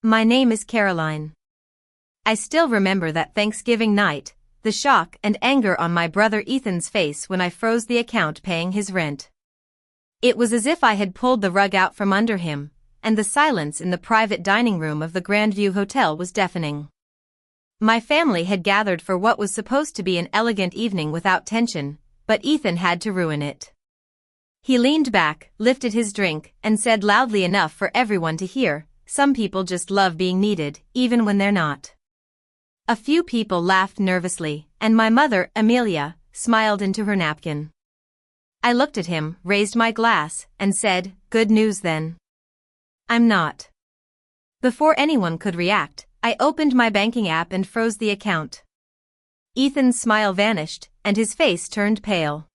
My name is Caroline. I still remember that Thanksgiving night, the shock and anger on my brother Ethan's face when I froze the account paying his rent. It was as if I had pulled the rug out from under him, and the silence in the private dining room of the Grandview Hotel was deafening. My family had gathered for what was supposed to be an elegant evening without tension, but Ethan had to ruin it. He leaned back, lifted his drink, and said loudly enough for everyone to hear, "Some people just love being needed, even when they're not." A few people laughed nervously, and my mother, Amelia, smiled into her napkin. I looked at him, raised my glass, and said, "Good news then." "I'm not." Before anyone could react, I opened my banking app and froze the account. Ethan's smile vanished, and his face turned pale.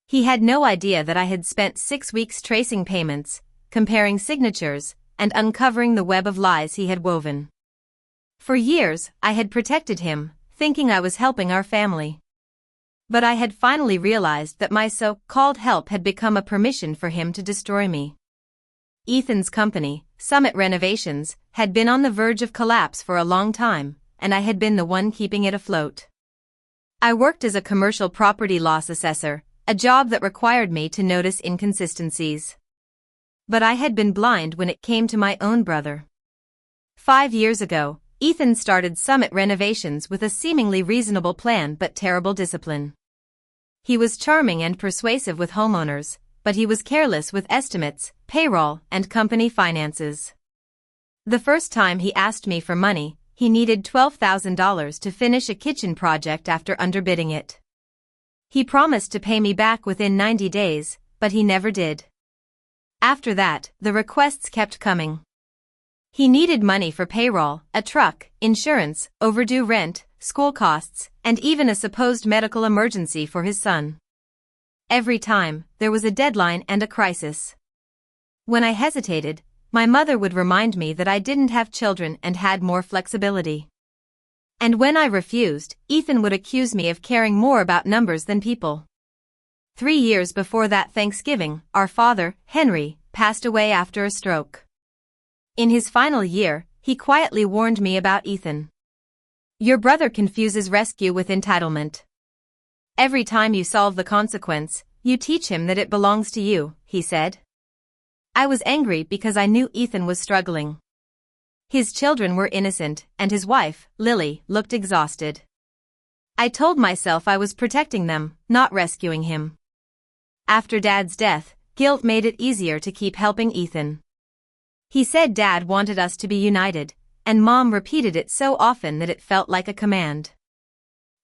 He had no idea that I had spent 6 weeks tracing payments, comparing signatures, and uncovering the web of lies he had woven. For years, I had protected him, thinking I was helping our family. But I had finally realized that my so-called help had become a permission for him to destroy me. Ethan's company, Summit Renovations, had been on the verge of collapse for a long time, and I had been the one keeping it afloat. I worked as a commercial property loss assessor, a job that required me to notice inconsistencies. But I had been blind when it came to my own brother. 5 years ago, Ethan started Summit Renovations with a seemingly reasonable plan but terrible discipline. He was charming and persuasive with homeowners, but he was careless with estimates, payroll, and company finances. The first time he asked me for money, he needed $12,000 to finish a kitchen project after underbidding it. He promised to pay me back within 90 days, but he never did. After that, the requests kept coming. He needed money for payroll, a truck, insurance, overdue rent, school costs, and even a supposed medical emergency for his son. Every time, there was a deadline and a crisis. When I hesitated, my mother would remind me that I didn't have children and had more flexibility. And when I refused, Ethan would accuse me of caring more about numbers than people. 3 years before that Thanksgiving, our father, Henry, passed away after a stroke. In his final year, he quietly warned me about Ethan. "Your brother confuses rescue with entitlement. Every time you solve the consequence, you teach him that it belongs to you," he said. I was angry because I knew Ethan was struggling. His children were innocent, and his wife, Lily, looked exhausted. I told myself I was protecting them, not rescuing him. After Dad's death, guilt made it easier to keep helping Ethan. He said Dad wanted us to be united, and Mom repeated it so often that it felt like a command.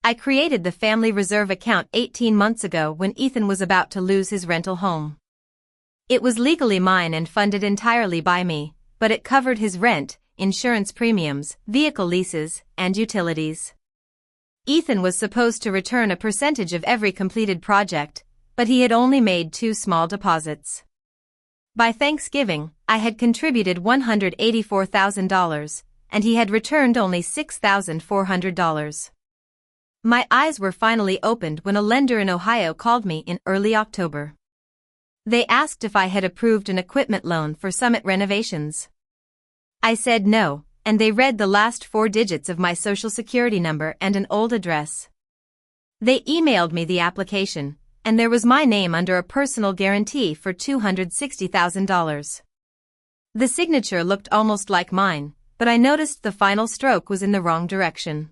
I created the family reserve account 18 months ago when Ethan was about to lose his rental home. It was legally mine and funded entirely by me, but it covered his rent, insurance premiums, vehicle leases, and utilities. Ethan was supposed to return a percentage of every completed project, but he had only made 2 small deposits. By Thanksgiving, I had contributed $184,000, and he had returned only $6,400. My eyes were finally opened when a lender in Ohio called me in early October. They asked if I had approved an equipment loan for Summit Renovations. I said no, and they read the last 4 digits of my social security number and an old address. They emailed me the application, and there was my name under a personal guarantee for $260,000. The signature looked almost like mine, but I noticed the final stroke was in the wrong direction.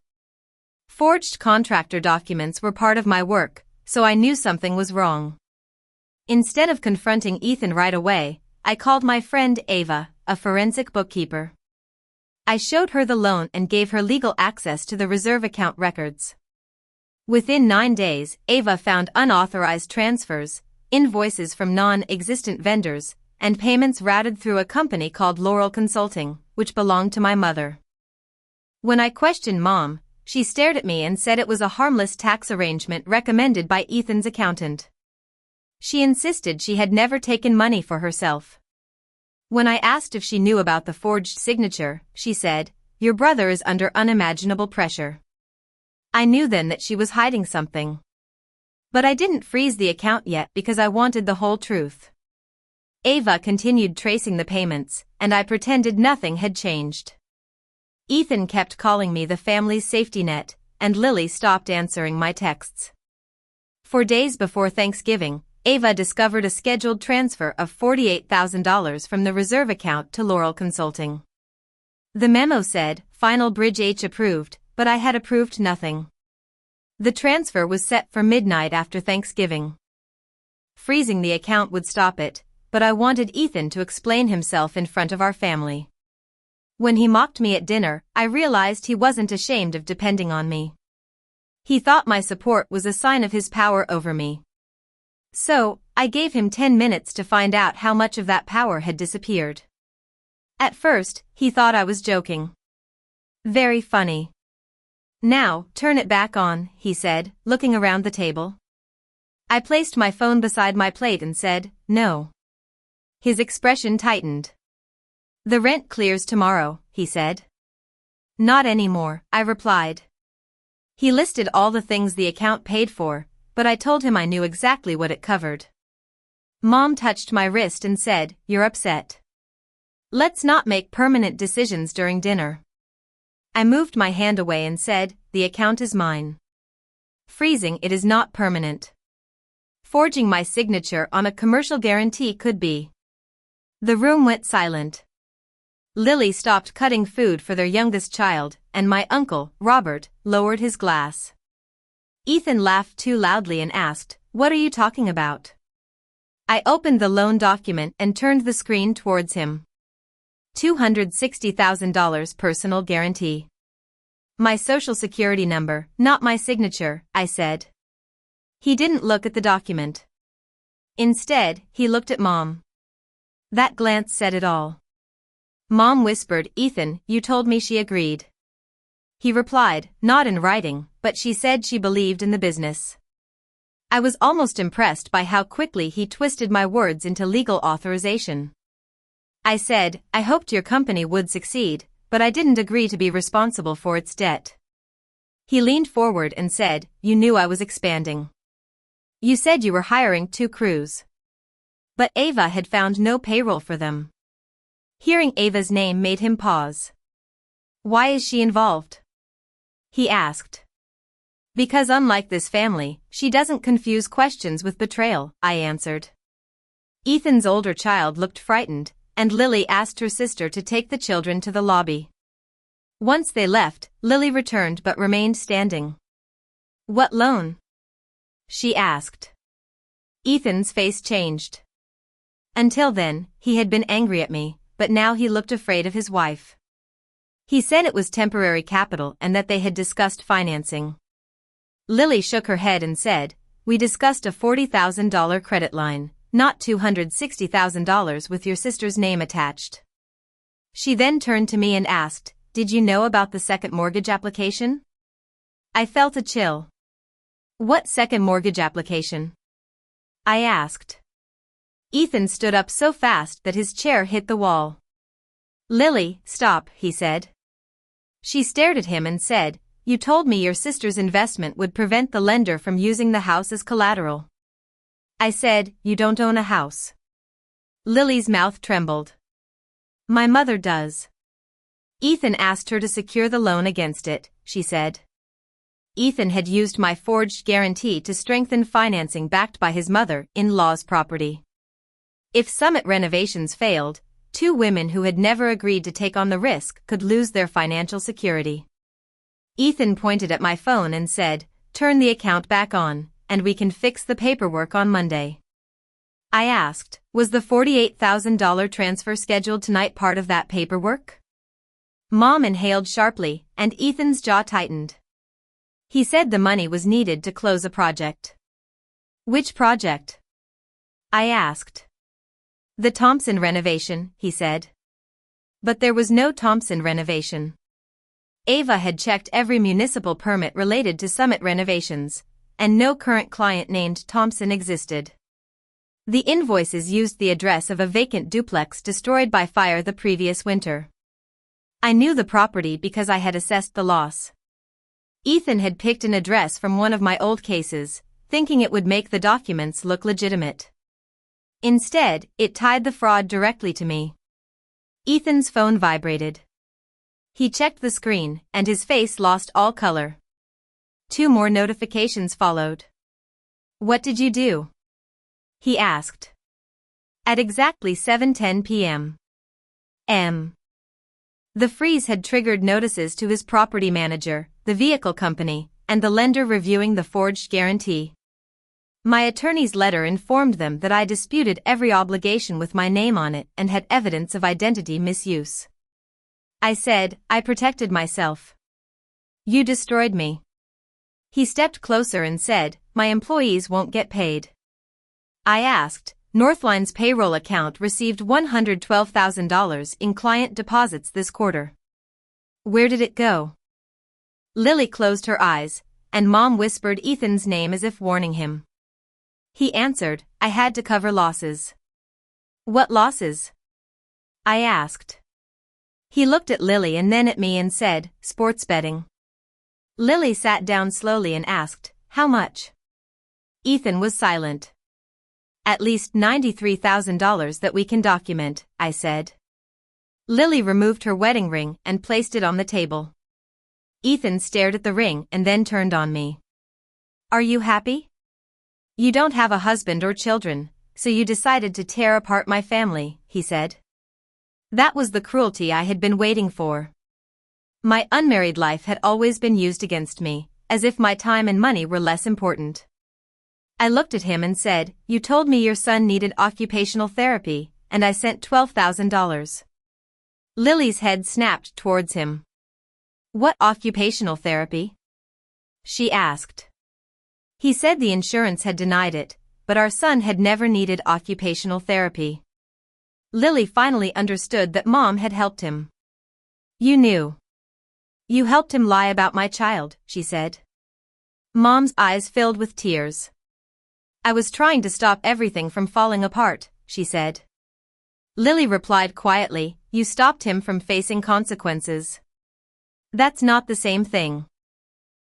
Forged contractor documents were part of my work, so I knew something was wrong. Instead of confronting Ethan right away, I called my friend Ava, a forensic bookkeeper. I showed her the loan and gave her legal access to the reserve account records. Within 9 days, Ava found unauthorized transfers, invoices from non-existent vendors, and payments routed through a company called Laurel Consulting, which belonged to my mother. When I questioned Mom, she stared at me and said it was a harmless tax arrangement recommended by Ethan's accountant. She insisted she had never taken money for herself. When I asked if she knew about the forged signature, she said, "Your brother is under unimaginable pressure." I knew then that she was hiding something. But I didn't freeze the account yet because I wanted the whole truth. Ava continued tracing the payments, and I pretended nothing had changed. Ethan kept calling me the family's safety net, and Lily stopped answering my texts. 4 days before Thanksgiving, Ava discovered a scheduled transfer of $48,000 from the reserve account to Laurel Consulting. The memo said, "Final Bridge H approved," but I had approved nothing. The transfer was set for midnight after Thanksgiving. Freezing the account would stop it, but I wanted Ethan to explain himself in front of our family. When he mocked me at dinner, I realized he wasn't ashamed of depending on me. He thought my support was a sign of his power over me. So, I gave him 10 minutes to find out how much of that power had disappeared. At first, he thought I was joking. "Very funny. Now, turn it back on," he said, looking around the table. I placed my phone beside my plate and said, "No." His expression tightened. "The rent clears tomorrow," he said. "Not anymore," I replied. He listed all the things the account paid for, but I told him I knew exactly what it covered. Mom touched my wrist and said, "You're upset. Let's not make permanent decisions during dinner." I moved my hand away and said, "The account is mine. Freezing it is not permanent. Forging my signature on a commercial guarantee could be." The room went silent. Lily stopped cutting food for their youngest child, and my uncle, Robert, lowered his glass. Ethan laughed too loudly and asked, "What are you talking about?" I opened the loan document and turned the screen towards him. $260,000 personal guarantee. "My social security number, not my signature," I said. He didn't look at the document. Instead, he looked at Mom. That glance said it all. Mom whispered, "Ethan, you told me she agreed." He replied, "Not in writing, but she said she believed in the business." I was almost impressed by how quickly he twisted my words into legal authorization. I said, "I hoped your company would succeed, but I didn't agree to be responsible for its debt." He leaned forward and said, "You knew I was expanding. You said you were hiring 2 crews. But Ava had found no payroll for them." Hearing Ava's name made him pause. "Why is she involved?" he asked. "Because unlike this family, she doesn't confuse questions with betrayal," I answered. Ethan's older child looked frightened, and Lily asked her sister to take the children to the lobby. Once they left, Lily returned but remained standing. "What loan?" she asked. Ethan's face changed. Until then, he had been angry at me, but now he looked afraid of his wife. He said it was temporary capital and that they had discussed financing. Lily shook her head and said, "We discussed a $40,000 credit line, not $260,000 with your sister's name attached." She then turned to me and asked, "Did you know about the second mortgage application?" I felt a chill. "What second mortgage application?" I asked. Ethan stood up so fast that his chair hit the wall. "Lily, stop," he said. She stared at him and said, "You told me your sister's investment would prevent the lender from using the house as collateral." I said, "You don't own a house." Lily's mouth trembled. "My mother does." Ethan asked her to secure the loan against it, she said. Ethan had used my forged guarantee to strengthen financing backed by his mother-in-law's property. If Summit renovations failed, 2 women who had never agreed to take on the risk could lose their financial security. Ethan pointed at my phone and said, "Turn the account back on, and we can fix the paperwork on Monday." I asked, "Was the $48,000 transfer scheduled tonight part of that paperwork?" Mom inhaled sharply, and Ethan's jaw tightened. He said the money was needed to close a project. "Which project?" I asked. "The Thompson renovation," he said. But there was no Thompson renovation. Ava had checked every municipal permit related to Summit renovations, and no current client named Thompson existed. The invoices used the address of a vacant duplex destroyed by fire the previous winter. I knew the property because I had assessed the loss. Ethan had picked an address from one of my old cases, thinking it would make the documents look legitimate. Instead, it tied the fraud directly to me. Ethan's phone vibrated. He checked the screen, and his face lost all color. 2 more notifications followed. "What did you do?" he asked. At exactly 7:10 p.m. The freeze had triggered notices to his property manager, the vehicle company, and the lender reviewing the forged guarantee. My attorney's letter informed them that I disputed every obligation with my name on it and had evidence of identity misuse. I said, "I protected myself. You destroyed me." He stepped closer and said, "My employees won't get paid." I asked, "Northline's payroll account received $112,000 in client deposits this quarter. Where did it go?" Lily closed her eyes, and Mom whispered Ethan's name as if warning him. He answered, "I had to cover losses." "What losses?" I asked. He looked at Lily and then at me and said, "Sports betting." Lily sat down slowly and asked, "How much?" Ethan was silent. "At least $93,000 that we can document," I said. Lily removed her wedding ring and placed it on the table. Ethan stared at the ring and then turned on me. "Are you happy? You don't have a husband or children, so you decided to tear apart my family," he said. That was the cruelty I had been waiting for. My unmarried life had always been used against me, as if my time and money were less important. I looked at him and said, "You told me your son needed occupational therapy, and I sent $12,000. Lily's head snapped towards him. "What occupational therapy?" she asked. He said the insurance had denied it, but our son had never needed occupational therapy. Lily finally understood that Mom had helped him. "You knew. You helped him lie about my child," she said. Mom's eyes filled with tears. "I was trying to stop everything from falling apart," she said. Lily replied quietly, "You stopped him from facing consequences." That's not the same thing.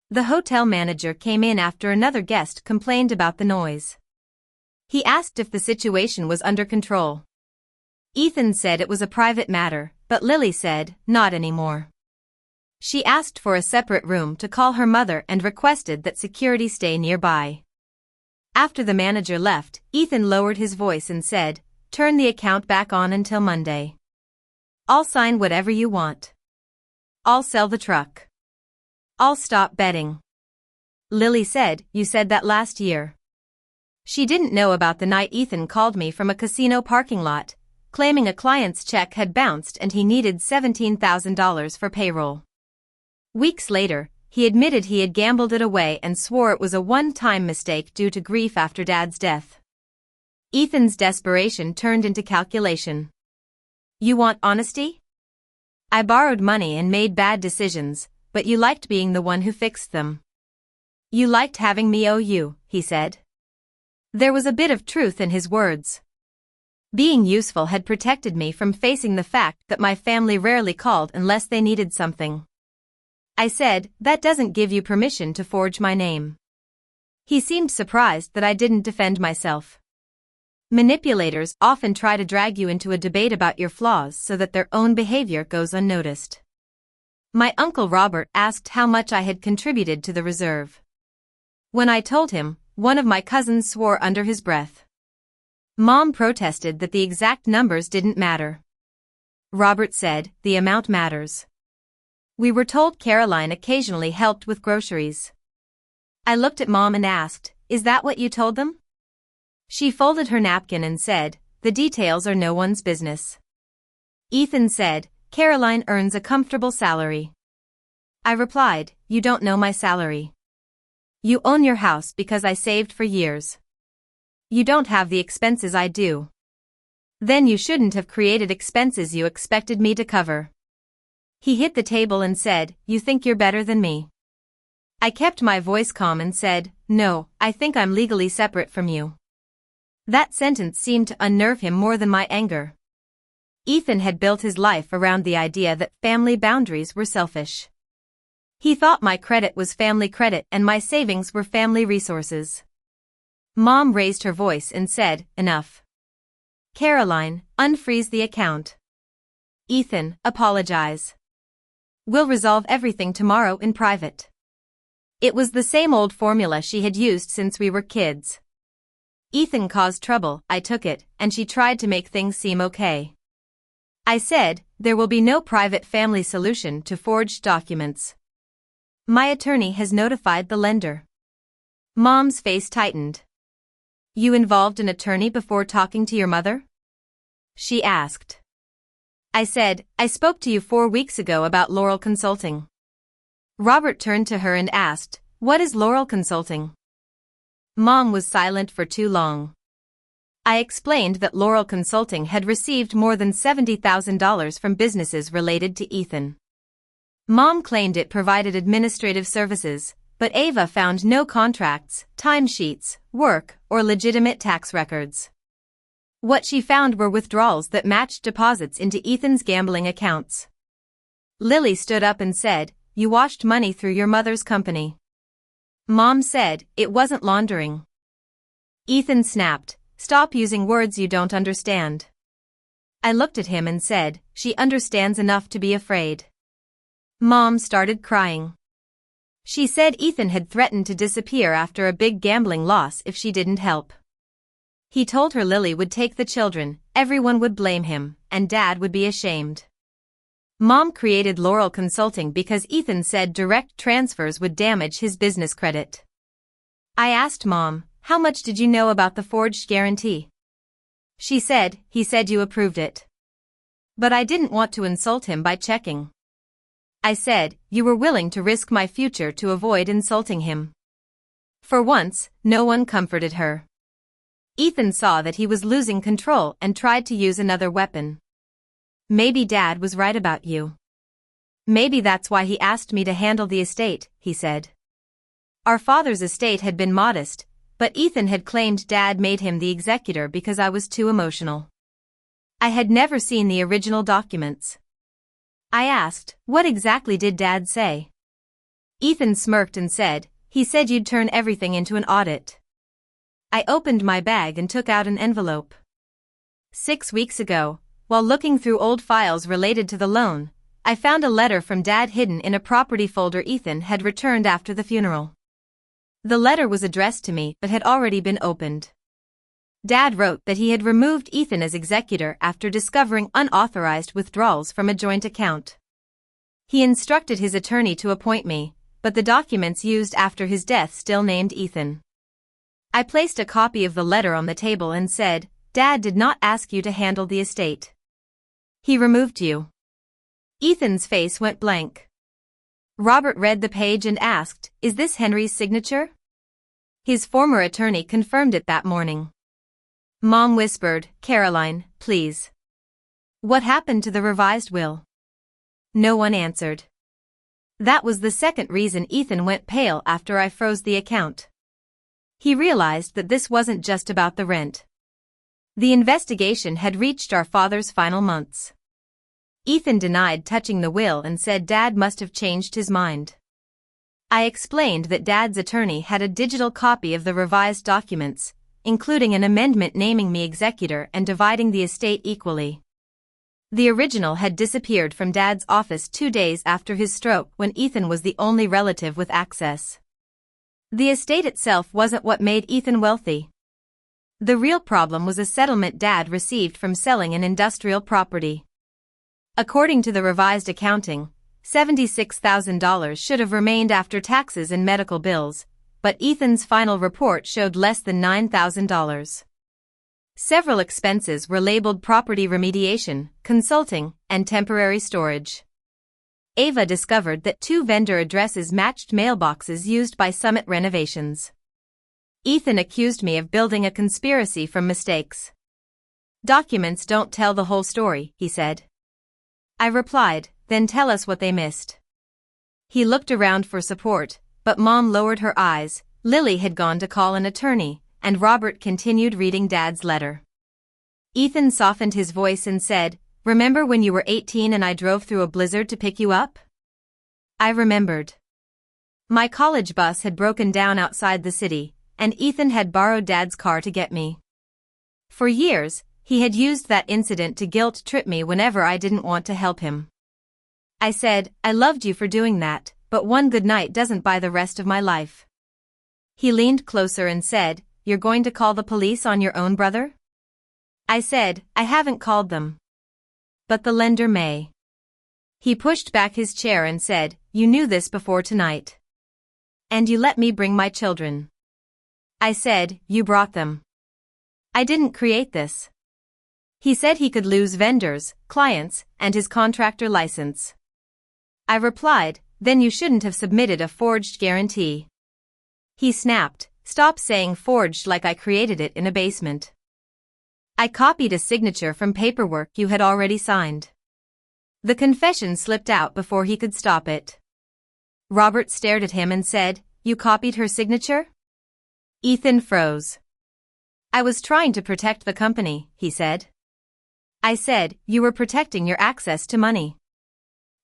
The hotel manager came in after another guest complained about the noise. He asked if the situation was under control. Ethan said it was a private matter, but Lily said, "Not anymore." She asked for a separate room to call her mother and requested that security stay nearby. After the manager left, Ethan lowered his voice and said, "Turn the account back on until Monday. I'll sign whatever you want. I'll sell the truck. I'll stop betting." Lily said, "You said that last year." She didn't know about the night Ethan called me from a casino parking lot, claiming a client's check had bounced and he needed $17,000 for payroll. Weeks later, he admitted he had gambled it away and swore it was a one-time mistake due to grief after Dad's death. Ethan's desperation turned into calculation. "You want honesty? I borrowed money and made bad decisions, but you liked being the one who fixed them. You liked having me owe you," he said. There was a bit of truth in his words. Being useful had protected me from facing the fact that my family rarely called unless they needed something. I said, "That doesn't give you permission to forge my name." He seemed surprised that I didn't defend myself. Manipulators often try to drag you into a debate about your flaws so that their own behavior goes unnoticed. My Uncle Robert asked how much I had contributed to the reserve. When I told him, one of my cousins swore under his breath. Mom protested that the exact numbers didn't matter. Robert said, "The amount matters." We were told Caroline occasionally helped with groceries. I looked at Mom and asked, "Is that what you told them?" She folded her napkin and said, "The details are no one's business." Ethan said, "Caroline earns a comfortable salary." I replied, "You don't know my salary. You own your house because I saved for years. You don't have the expenses I do. Then you shouldn't have created expenses you expected me to cover." He hit the table and said, "You think you're better than me?" I kept my voice calm and said, "No, I think I'm legally separate from you." That sentence seemed to unnerve him more than my anger. Ethan had built his life around the idea that family boundaries were selfish. He thought my credit was family credit and my savings were family resources. Mom raised her voice and said, "Enough. Caroline, unfreeze the account." Ethan, apologize. We'll resolve everything tomorrow in private. It was the same old formula she had used since we were kids. Ethan caused trouble, I took it, and she tried to make things seem okay. I said, there will be no private family solution to forged documents. My attorney has notified the lender. Mom's face tightened. You involved an attorney before talking to your mother? She asked. I said, I spoke to you 4 weeks ago about Laurel Consulting. Robert turned to her and asked, what is Laurel Consulting? Mom was silent for too long. I explained that Laurel Consulting had received more than $70,000 from businesses related to Ethan. Mom claimed it provided administrative services, but Ava found no contracts, timesheets, work, or legitimate tax records. What she found were withdrawals that matched deposits into Ethan's gambling accounts. Lily stood up and said, you washed money through your mother's company. Mom said, it wasn't laundering. Ethan snapped, stop using words you don't understand. I looked at him and said, she understands enough to be afraid. Mom started crying. She said Ethan had threatened to disappear after a big gambling loss if she didn't help. He told her Lily would take the children, everyone would blame him, and Dad would be ashamed. Mom created Laurel Consulting because Ethan said direct transfers would damage his business credit. I asked Mom, how much did you know about the forged guarantee? She said, he said you approved it. But I didn't want to insult him by checking. I said, you were willing to risk my future to avoid insulting him. For once, no one comforted her. Ethan saw that he was losing control and tried to use another weapon. Maybe Dad was right about you. Maybe that's why he asked me to handle the estate, he said. Our father's estate had been modest, but Ethan had claimed Dad made him the executor because I was too emotional. I had never seen the original documents. I asked, what exactly did Dad say? Ethan smirked and said, he said you'd turn everything into an audit. I opened my bag and took out an envelope. 6 weeks ago, while looking through old files related to the loan, I found a letter from Dad hidden in a property folder Ethan had returned after the funeral. The letter was addressed to me but had already been opened. Dad wrote that he had removed Ethan as executor after discovering unauthorized withdrawals from a joint account. He instructed his attorney to appoint me, but the documents used after his death still named Ethan. I placed a copy of the letter on the table and said, Dad did not ask you to handle the estate. He removed you. Ethan's face went blank. Robert read the page and asked, is this Henry's signature? His former attorney confirmed it that morning. Mom whispered, Caroline, please. What happened to the revised will? No one answered. That was the second reason Ethan went pale after I froze the account. He realized that this wasn't just about the rent. The investigation had reached our father's final months. Ethan denied touching the will and said Dad must have changed his mind. I explained that Dad's attorney had a digital copy of the revised documents, including an amendment naming me executor and dividing the estate equally. The original had disappeared from Dad's office 2 days after his stroke when Ethan was the only relative with access. The estate itself wasn't what made Ethan wealthy. The real problem was a settlement Dad received from selling an industrial property. According to the revised accounting, $76,000 should have remained after taxes and medical bills, but Ethan's final report showed less than $9,000. Several expenses were labeled property remediation, consulting, and temporary storage. Ava discovered that 2 vendor addresses matched mailboxes used by Summit Renovations. Ethan accused me of building a conspiracy from mistakes. Documents don't tell the whole story, he said. I replied, then tell us what they missed. He looked around for support, but Mom lowered her eyes. Lily had gone to call an attorney, and Robert continued reading Dad's letter. Ethan softened his voice and said, remember when you were 18 and I drove through a blizzard to pick you up? I remembered. My college bus had broken down outside the city, and Ethan had borrowed Dad's car to get me. For years, He had used that incident to guilt-trip me whenever I didn't want to help him. I said, I loved you for doing that, but one good night doesn't buy the rest of my life. He leaned closer and said, You're going to call the police on your own brother? I said, I haven't called them. But the lender may. He pushed back his chair and said, You knew this before tonight. And you let me bring my children. I said, You brought them. I didn't create this. He said he could lose vendors, clients, and his contractor license. I replied, Then you shouldn't have submitted a forged guarantee. He snapped, Stop saying forged like I created it in a basement. I copied a signature from paperwork you had already signed. The confession slipped out before he could stop it. Robert stared at him and said, You copied her signature? Ethan froze. I was trying to protect the company, he said. I said, You were protecting your access to money.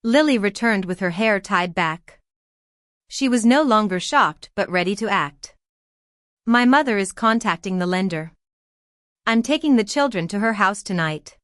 Lily returned with her hair tied back. She was no longer shocked but ready to act. My mother is contacting the lender. I'm taking the children to her house tonight.